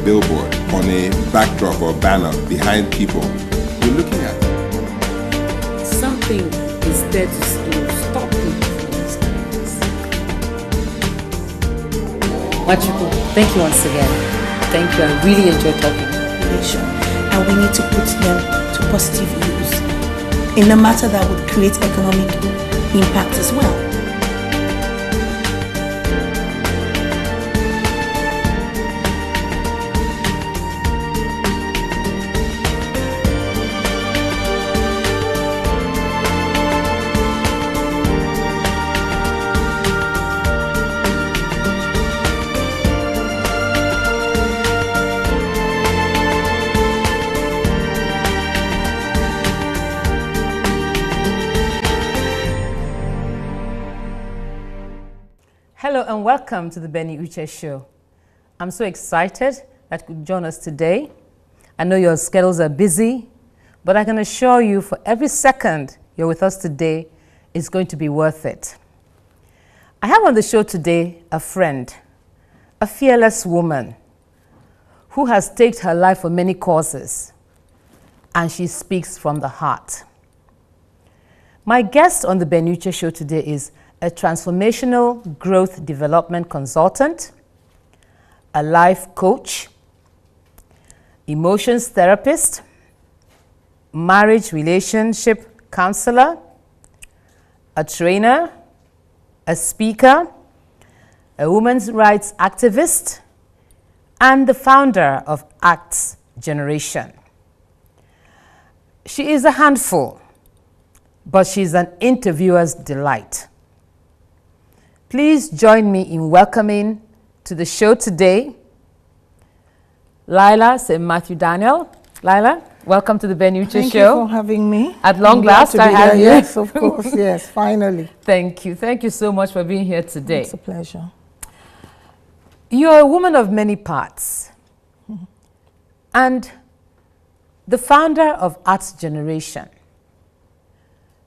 billboard, on a backdrop or banner behind people, you're looking at? Something is there to stop people from these things. Machuku, thank you once again. Thank you. I really enjoyed talking. And we need to put them to positive use in a matter that would create economic impact as well. Hello and welcome to the Benny Uche Show. I'm so excited that you could join us today. I know your schedules are busy, but I can assure you for every second you're with us today, it's going to be worth it. I have on the show today a friend, a fearless woman who has staked her life for many causes, and she speaks from the heart. My guest on the Benny Uche Show today is a transformational growth development consultant, a life coach, emotions therapist, marriage relationship counselor, a trainer, a speaker, a women's rights activist, and the founder of Acts Generation. She is a handful, but she's an interviewer's delight. Please join me in welcoming to the show today, Laila St. Mathew Daniel. Laila, welcome to the Benny Uche Show. Thank you for having me. At long last, I have you. Yes, of course, yes, finally. Thank you. Thank you so much for being here today. It's a pleasure. You're a woman of many parts, and the founder of Acts Generation.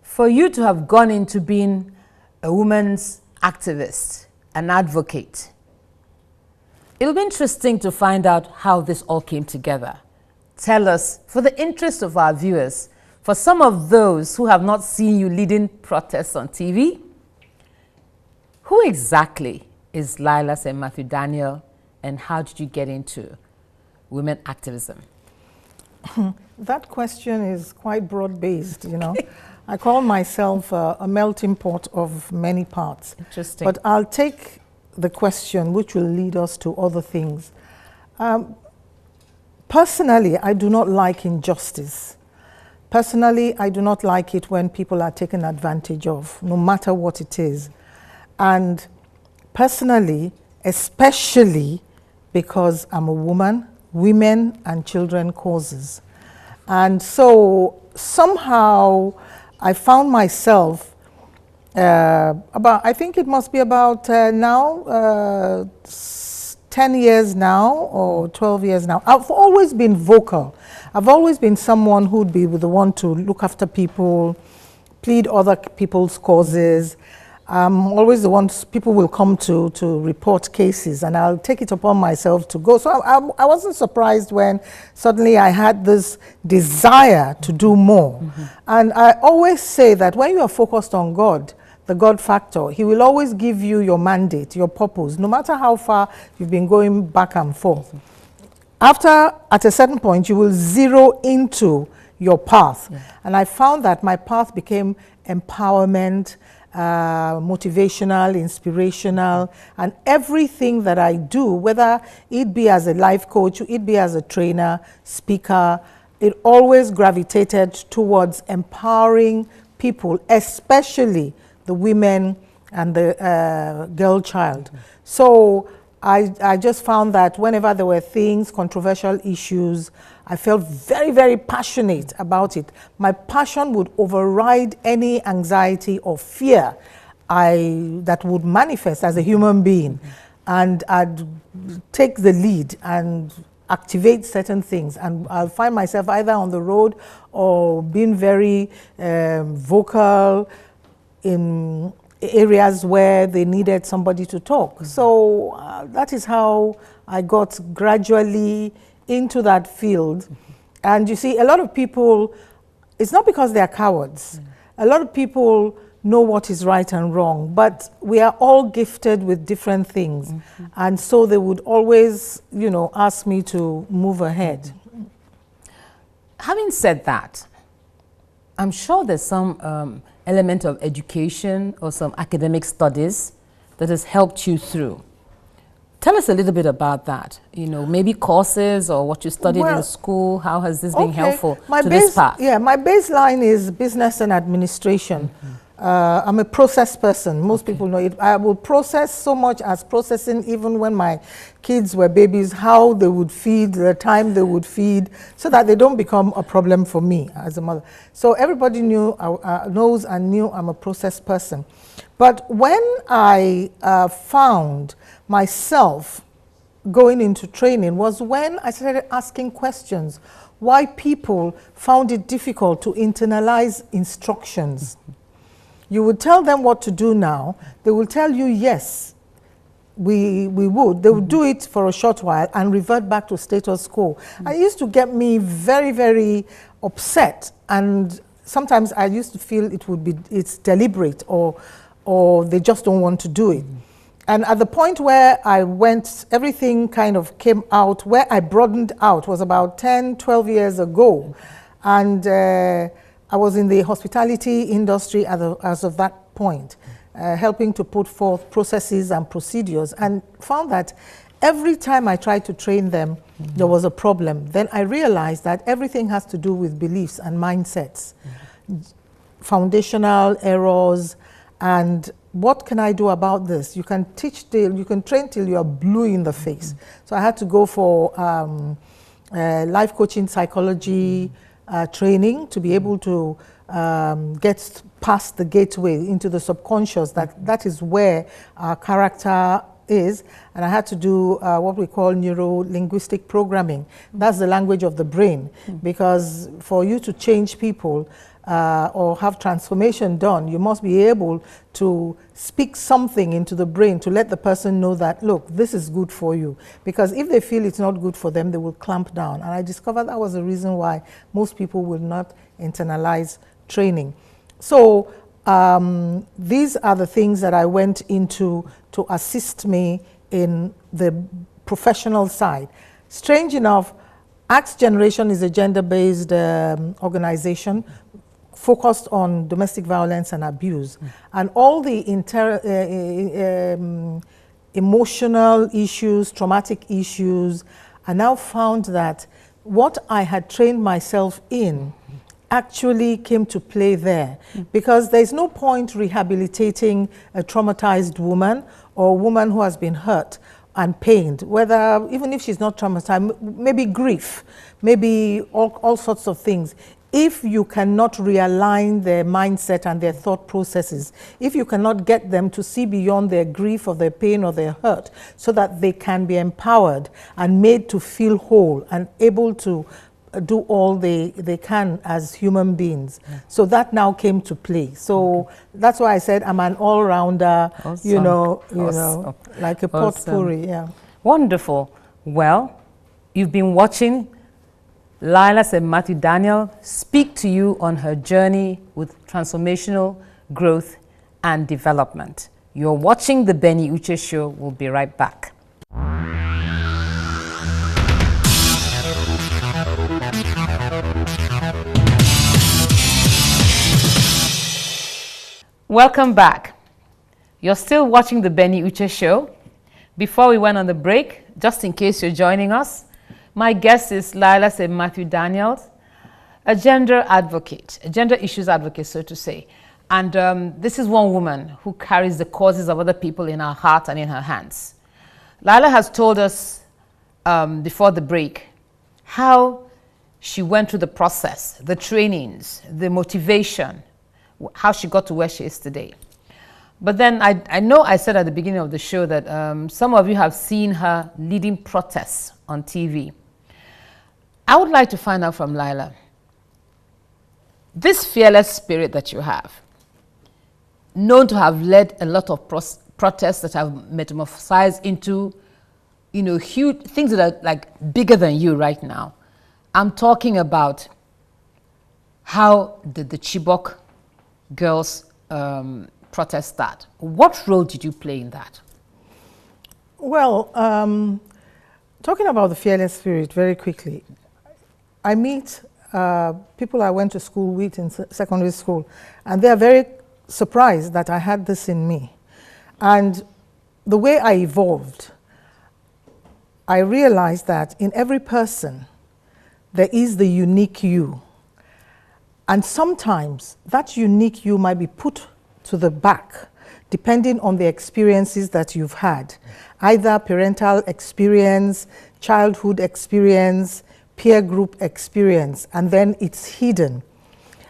For you to have gone into being a woman's activist, an advocate, it'll be interesting to find out how this all came together. Tell us, for the interest of our viewers, for some of those who have not seen you leading protests on TV, who exactly is Laila St. Mathew Daniel, and how did you get into women activism? That question is quite broad-based, you know. I call myself a melting pot of many parts. Interesting. But I'll take the question which will lead us to other things. Personally, I do not like injustice. Personally, I do not like it when people are taken advantage of, no matter what it is. And personally, especially because I'm a woman, women and children causes. And so somehow I found myself I think it must be about 10 years now or 12 years now. I've always been vocal. I've always been someone who'd be the one to look after people, plead other people's causes. I'm always the one people will come to report cases, and I'll take it upon myself to go. So I wasn't surprised when suddenly I had this desire to do more. And I always say that when you are focused on God, the God factor, He will always give you your mandate, your purpose, no matter how far you've been going back and forth. At a certain point, you will zero into your path. And I found that my path became empowerment, motivational, inspirational, and everything that I do, whether it be as a life coach, it be as a trainer, speaker, it always gravitated towards empowering people, especially the women and the girl child. So I just found that whenever there were things, controversial issues, I felt very, very passionate about it. My passion would override any anxiety or fear that would manifest as a human being. And I'd take the lead and activate certain things. And I'll find myself either on the road or being very vocal in areas where they needed somebody to talk. So that is how I got gradually into that field. And you see, a lot of people, it's not because they are cowards. A lot of people know what is right and wrong, but we are all gifted with different things. And so they would always, you know, ask me to move ahead. Having said that, I'm sure there's some element of education or some academic studies that has helped you through. Tell us a little bit about that. You know, maybe courses or what you studied in school. How has this been helpful to this path? Yeah, my baseline is business and administration. I'm a process person. Most people know it. I will process so much as processing, even when my kids were babies, how they would feed, the time they would feed, so that they don't become a problem for me as a mother. So everybody knows and knew I'm a process person. But when I found myself going into training was when I started asking questions why people found it difficult to internalize instructions. You would tell them what to do now, they will tell you yes, we would. They would do it for a short while and revert back to status quo. And it used to get me very, very upset, and sometimes I used to feel it's deliberate or they just don't want to do it. And at the point where I went, everything kind of came out, where I broadened out was about 10, 12 years ago. And I was in the hospitality industry as of that point, helping to put forth processes and procedures, and found that every time I tried to train them, there was a problem. Then I realized that everything has to do with beliefs and mindsets, foundational errors, and what can I do about this? You can you can train till you are blue in the face. So I had to go for life coaching psychology training to be able to get past the gateway into the subconscious. That is where our character is. And I had to do what we call neuro-linguistic programming. That's the language of the brain. Because for you to change people or have transformation done, you must be able to speak something into the brain to let the person know that, look, this is good for you. Because if they feel it's not good for them, they will clamp down. And I discovered that was the reason why most people will not internalize training. So these are the things that I went into to assist me in the professional side. Strange enough, Acts Generation is a gender-based organization focused on domestic violence and abuse. And all the emotional issues, traumatic issues, I now found that what I had trained myself in actually came to play there. Because there's no point rehabilitating a traumatized woman or a woman who has been hurt and pained, whether, even if she's not traumatized, maybe grief, maybe all sorts of things. If you cannot realign their mindset and their thought processes, if you cannot get them to see beyond their grief or their pain or their hurt so that they can be empowered and made to feel whole and able to do all they can as human beings. So that now came to play. So that's why I said I'm an all-rounder, you know, like a potpourri. Yeah. Wonderful. Well, you've been watching Laila St. Mathew Daniel speak to you on her journey with transformational growth and development. You're watching the Benny Uche Show. We'll be right back. Welcome back. You're still watching the Benny Uche Show. Before we went on the break, just in case you're joining us, my guest is Laila St. Mathew Daniel, a gender advocate, a gender issues advocate, so to say. And this is one woman who carries the causes of other people in her heart and in her hands. Laila has told us before the break how she went through the process, the trainings, the motivation, how she got to where she is today. But then I know I said at the beginning of the show that some of you have seen her leading protests on TV. I would like to find out from Laila, this fearless spirit that you have, known to have led a lot of protests that have metamorphosized into, you know, huge things that are like bigger than you right now. I'm talking about how did the Chibok girls protest start? What role did you play in that? Well, talking about the fearless spirit very quickly, I meet people I went to school with in secondary school, and they are very surprised that I had this in me. And the way I evolved, I realized that in every person, there is the unique you. And sometimes that unique you might be put to the back, depending on the experiences that you've had, either parental experience, childhood experience, peer group experience, and then it's hidden.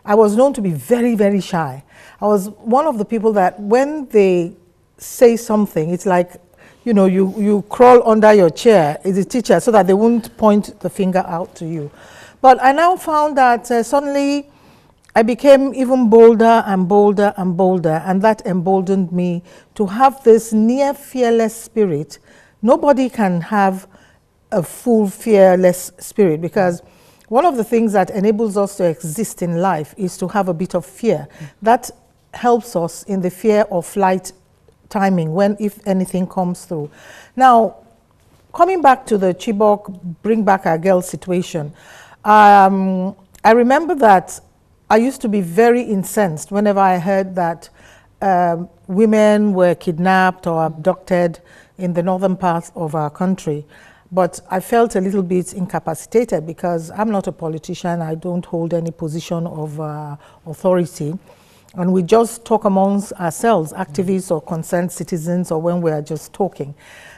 I was known to be very, very shy. I was one of the people that when they say something, it's like, you know, you crawl under your chair as a teacher so that they won't point the finger out to you. But I now found that suddenly I became even bolder and bolder and bolder, and that emboldened me to have this near fearless spirit. Nobody can have a full fearless spirit, because one of the things that enables us to exist in life is to have a bit of fear. That helps us in the fear or flight timing when, if anything, comes through. Now, coming back to the Chibok Bring Back Our Girls situation, I remember that I used to be very incensed whenever I heard that women were kidnapped or abducted in the northern part of our country. But I felt a little bit incapacitated because I'm not a politician. I don't hold any position of authority. And we just talk amongst ourselves, activists or concerned citizens, or when we are just talking.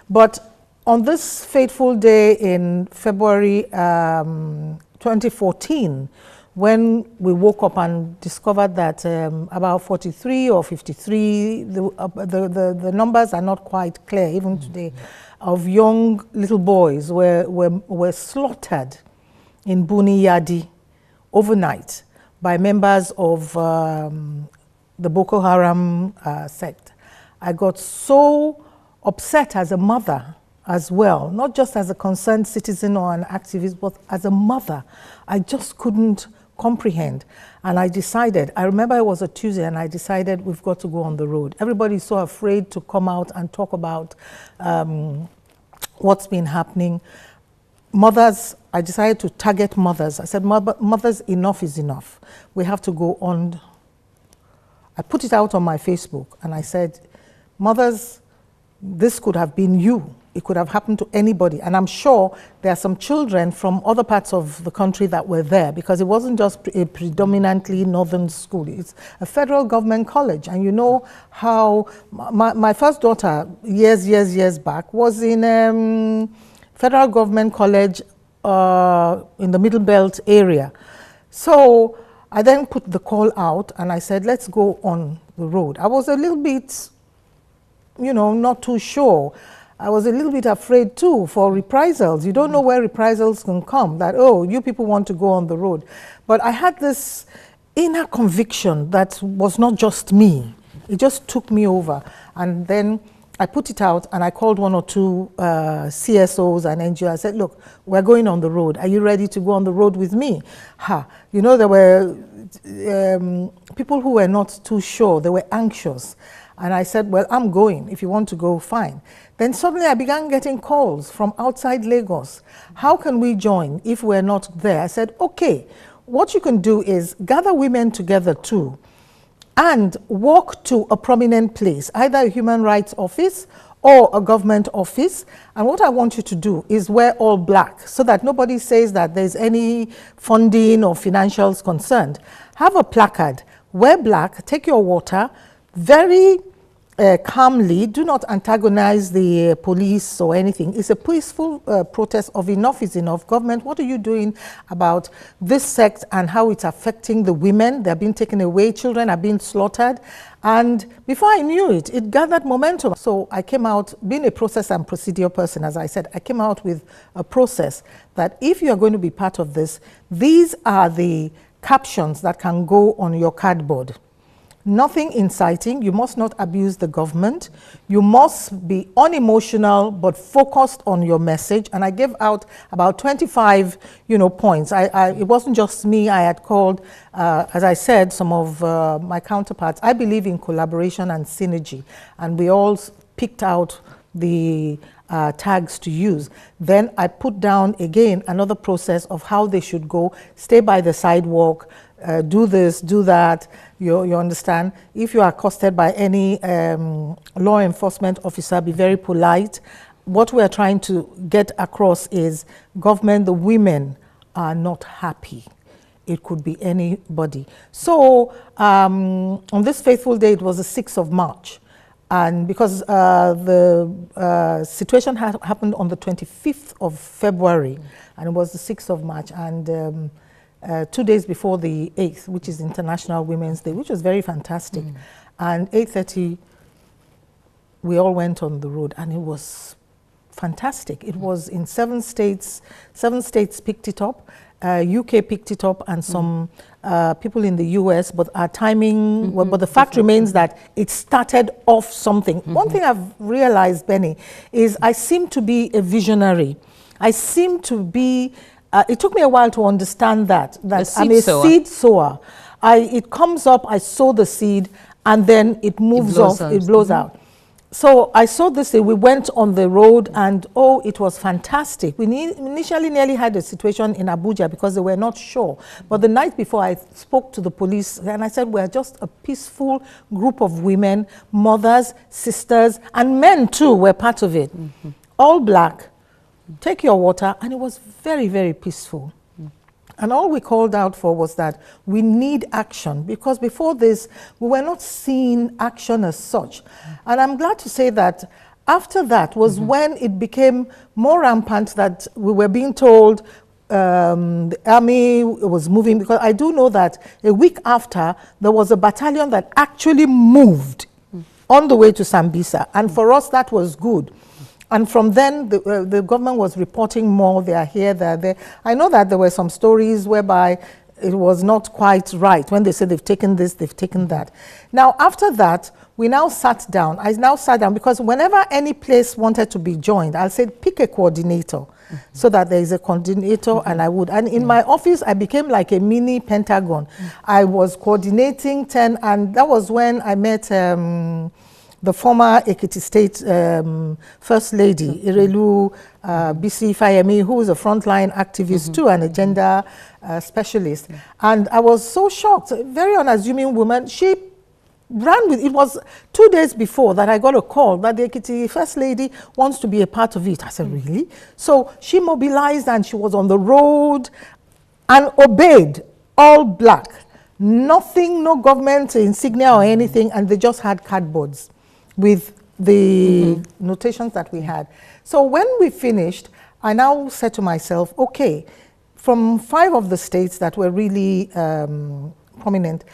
But on this fateful day in February 2014, when we woke up and discovered that about 43 or 53, the numbers are not quite clear even today, of young little boys were slaughtered in Buni Yadi overnight by members of the Boko Haram sect. I got so upset as a mother as well, not just as a concerned citizen or an activist, but as a mother. I just couldn't comprehend. And I decided, I remember it was a Tuesday, and I decided we've got to go on the road. Everybody's so afraid to come out and talk about what's been happening. Mothers, I decided to target mothers. I said, mothers, enough is enough. We have to go on. I put it out on my Facebook, and I said, mothers, this could have been you. It could have happened to anybody. And I'm sure there are some children from other parts of the country that were there, because it wasn't just a predominantly northern school. It's a federal government college. And you know how my first daughter, years back, was in federal government college in the Middle Belt area. So I then put the call out, and I said, let's go on the road. I was a little bit, you know, not too sure. I was a little bit afraid too for reprisals. You don't know where reprisals can come, that, oh, you people want to go on the road. But I had this inner conviction that was not just me. It just took me over. And then I put it out, and I called one or two CSOs and NGOs. I said, look, we're going on the road. Are you ready to go on the road with me? You know, there were people who were not too sure. They were anxious. And I said, well, I'm going. If you want to go, fine. Then suddenly I began getting calls from outside Lagos. How can we join if we're not there? I said, okay, what you can do is gather women together too and walk to a prominent place, either a human rights office or a government office. And what I want you to do is wear all black so that nobody says that there's any funding or financials concerned. Have a placard, wear black, take your water, very calmly, do not antagonize the police or anything. It's a peaceful protest of enough is enough. Government, what are you doing about this sect and how it's affecting the women? They're being taken away, children are being slaughtered. And before I knew it, it gathered momentum. So I came out, being a process and procedure person, as I said, I came out with a process that if you are going to be part of this, these are the captions that can go on your cardboard. Nothing inciting. You must not abuse the government. You must be unemotional but focused on your message. And I gave out about 25, points. It wasn't just me. I had called, as I said, some of my counterparts. I believe in collaboration and synergy, and we all picked out the tags to use. Then I put down again another process of how they should go. Stay by the sidewalk, do this, do that. You understand? If you are accosted by any law enforcement officer, be very polite. What we are trying to get across is government, the women are not happy. It could be anybody. So on this faithful day, it was the 6th of March. And because the situation happened on the 25th of February, and it was the 6th of March, and 2 days before the 8th, which is International Women's Day, which was very fantastic. And 8:30, we all went on the road, and it was fantastic. It was in 7 states. 7 states picked it up. UK picked it up, and some people in the US, but our timing, but the fact remains that it started off something. One thing I've realized, Benny, is I seem to be a visionary. I seem to be, it took me a while to understand that I'm a seed sower. It comes up, I sow the seed, and then it moves off, it blows out. So I saw this, we went on the road, and it was fantastic. We initially nearly had a situation in Abuja because they were not sure. But the night before, I spoke to the police and I said, we're just a peaceful group of women, mothers, sisters, and men too were part of it. All black, take your water, and it was very, very peaceful. And all we called out for was that we need action, because before this, we were not seeing action as such. And I'm glad to say that after that was when it became more rampant that we were being told the army was moving, because I do know that a week after, there was a battalion that actually moved on the way to Sambisa. And for us, that was good. And from then, the government was reporting more, they are here, they are there. I know that there were some stories whereby it was not quite right when they said they've taken this, they've taken that. Now, after that, we now sat down. I now sat down because whenever any place wanted to be joined, I'll say, pick a coordinator so that there is a coordinator, and I would. And in my office, I became like a mini Pentagon. I was coordinating 10, and that was when I met the former Ekiti State First Lady, Irelu Bisi Fayemi, who is a frontline activist too, and a gender specialist. And I was so shocked, a very unassuming woman. She ran with, it was 2 days before that I got a call that the Ekiti First Lady wants to be a part of it. I said, really? So she mobilized, and she was on the road and obeyed, all black. Nothing, no government insignia or anything, and they just had cardboards with the notations that we had. So when we finished, I now said to myself, okay, from 5 of the states that were really prominent,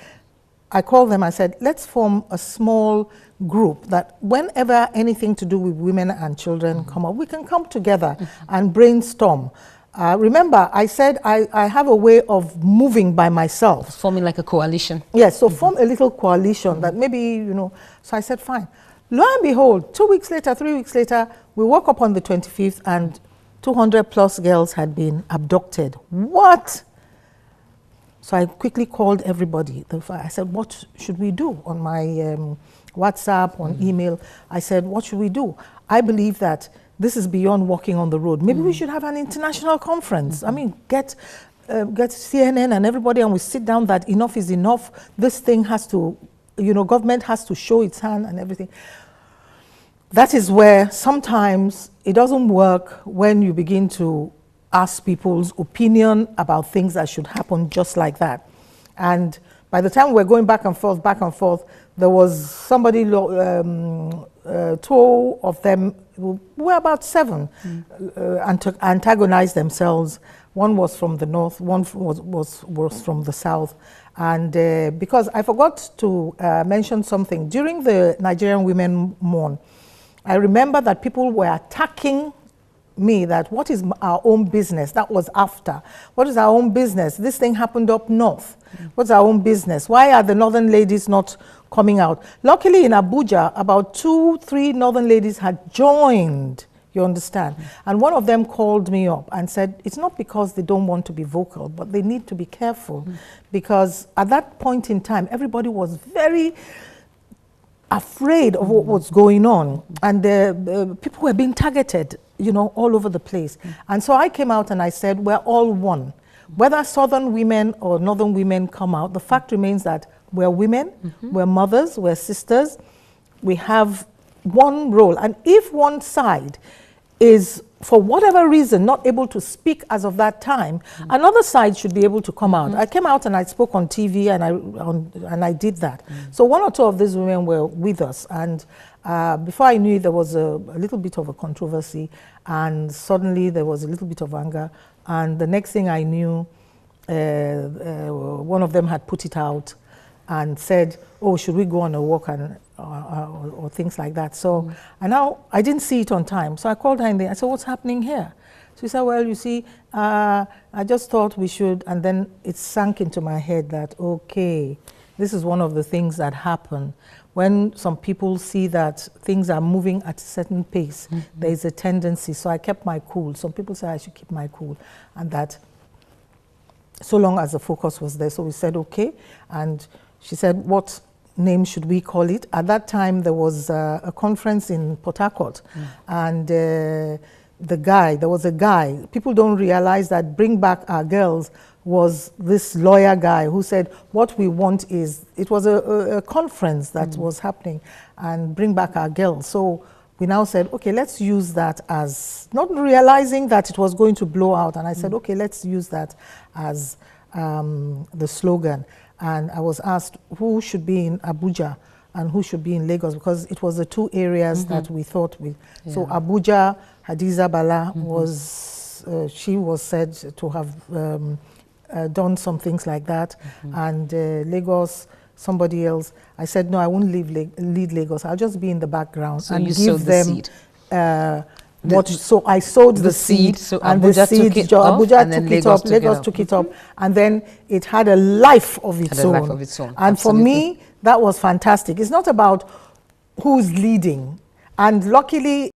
I called them, I said, let's form a small group that whenever anything to do with women and children come up, we can come together and brainstorm. Remember, I said I have a way of moving by myself. Forming like a coalition. Yes, so form a little coalition that maybe, so I said, fine. Lo and behold, 2 weeks later, 3 weeks later, we woke up on the 25th and 200 plus girls had been abducted. What? So I quickly called everybody. I said, what should we do? On my WhatsApp, on email, I said, what should we do? I believe that this is beyond walking on the road. Maybe we should have an international conference. I mean, get CNN and everybody, and we sit down that enough is enough. This thing has to, government has to show its hand and everything. That is where sometimes it doesn't work when you begin to ask people's opinion about things that should happen just like that. And by the time we're going back and forth, there was somebody, 2 of them, were about 7, antagonized themselves. One was from the north, one was from the south. And because I forgot to mention something, during the Nigerian Women Mourn, I remember that people were attacking me that what is our own business? That was after. What is our own business? This thing happened up north. What's our own business? Why are the northern ladies not coming out? Luckily in Abuja, about 2-3 northern ladies had joined, you understand? And one of them called me up and said, it's not because they don't want to be vocal, but they need to be careful. Because at that point in time, everybody was very afraid of what was going on, and people were being targeted, you know, all over the place. And so I came out and I said, we're all one. Whether southern women or northern women come out, the fact remains that we're women, we're mothers, we're sisters, we have one role. And if one side is, for whatever reason, not able to speak as of that time, another side should be able to come out. I came out and I spoke on TV and I did that. So 1 or 2 of these women were with us, and before I knew it, there was a little bit of a controversy, and suddenly there was a little bit of anger, and the next thing I knew, one of them had put it out and said, oh, should we go on a walk, and or things like that. So, and now I didn't see it on time. So I called her in there. I said, what's happening here? She said, well, you see, I just thought we should, and then it sank into my head that, okay, this is one of the things that happen. When some people see that things are moving at a certain pace, there is a tendency. So I kept my cool. Some people say I should keep my cool, and that so long as the focus was there. So we said, okay. And she said, what name should we call it? At that time, there was a conference in Port Harcourt, and there was a guy, people don't realize that Bring Back Our Girls was this lawyer guy who said, what we want is, it was a conference that was happening, and Bring Back Our Girls. So we now said, okay, let's use that as, not realizing that it was going to blow out, and I said, okay, let's use that as the slogan. And I was asked who should be in Abuja and who should be in Lagos, because it was the 2 areas that we thought we. So Abuja, Hadiza Bala was, she was said to have done some things like that, and Lagos, somebody else. I said, no, I won't lead Lagos. I'll just be in the background and give them so I sowed the seed, so and Abuja the seed, took it Abuja took it up, Lagos took it up, and then it had a life of its own. And absolutely. for me, that was fantastic. It's not about who's leading. And luckily,